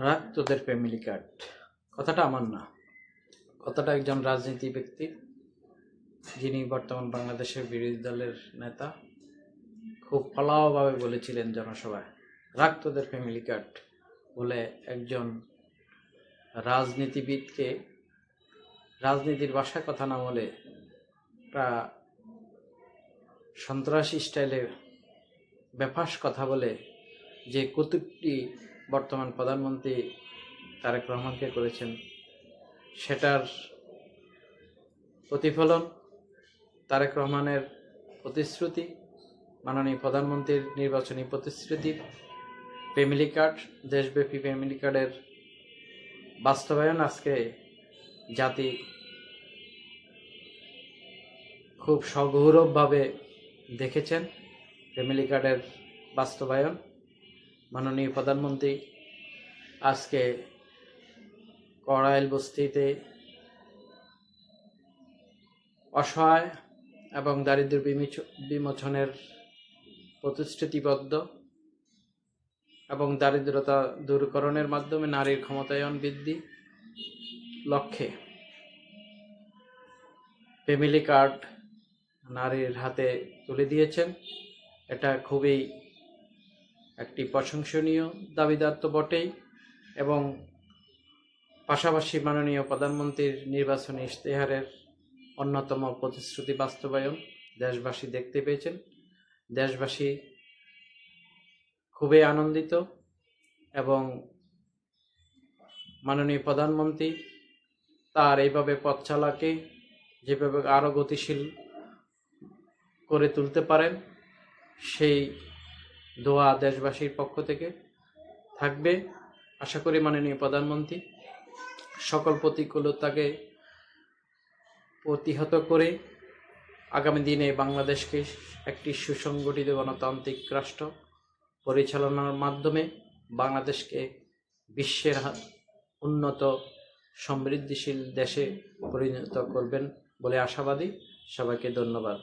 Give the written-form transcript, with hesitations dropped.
রাখ তোদের family card. কথাটা আমার না, কথাটা একজন রাজনীতি ব্যক্তি, যিনি বর্তমান বাংলাদেশের বিরোধী দলের নেতা, খুব ফলাওভাবে বলেছিলেন জনসভায়, রাখ তোদের ফ্যামিলি কার্ড বলে একজন রাজনীতিবিদকে রাজনীতির ভাষায় কথা না বলে একটা সন্ত্রাসী স্টাইলে বেফাস কথা বলে যে কটূক্তি বর্তমান প্রধানমন্ত্রী তারেক রহমানকে করেছেন, সেটার প্রতিফলন তারেক রহমানের প্রতিশ্রুতি, মাননীয় প্রধানমন্ত্রীর নির্বাচনী প্রতিশ্রুতি, ফ্যামিলি কার্ড, দেশব্যাপী ফ্যামিলি কার্ডের বাস্তবায়ন আজকে জাতি খুব সগৌরবভাবে দেখেছেন। ফ্যামিলি কার্ডের বাস্তবায়ন মাননীয় প্রধানমন্ত্রী আজকে কড়াইল বস্তিতে অসহায় এবং দারিদ্র্য বিমোচনের প্রতিশ্রুতিবদ্ধ এবং দারিদ্রতা দূরীকরণের মাধ্যমে নারীর ক্ষমতায়ন বৃদ্ধি লক্ষ্যে ফ্যামিলি কার্ড নারীর হাতে তুলে দিয়েছেন। এটা খুবই একটি প্রশংসনীয় দাবিদার তো বটেই, এবং পাশাপাশি মাননীয় প্রধানমন্ত্রীর নির্বাচনী ইশতেহারের অন্যতম প্রতিশ্রুতি বাস্তবায়ন দেশবাসী দেখতে পেয়েছেন। দেশবাসী খুবই আনন্দিত এবং মাননীয় প্রধানমন্ত্রী তার এইভাবে পথ চালাকে যেভাবে আরও গতিশীল করে তুলতে পারেন, সেই দোয়া দেশবাসীর পক্ষ থেকে থাকবে। আশা করি মাননীয় প্রধানমন্ত্রী সকল প্রতিকূলতাকে প্রতিহত করে আগামী দিনে বাংলাদেশকে একটি সুসংগঠিত গণতান্ত্রিক রাষ্ট্র পরিচালনার মাধ্যমে বাংলাদেশকে বিশ্বের উন্নত সমৃদ্ধিশীল দেশে পরিণত করবেন বলে আশাবাদী। সবাইকে ধন্যবাদ।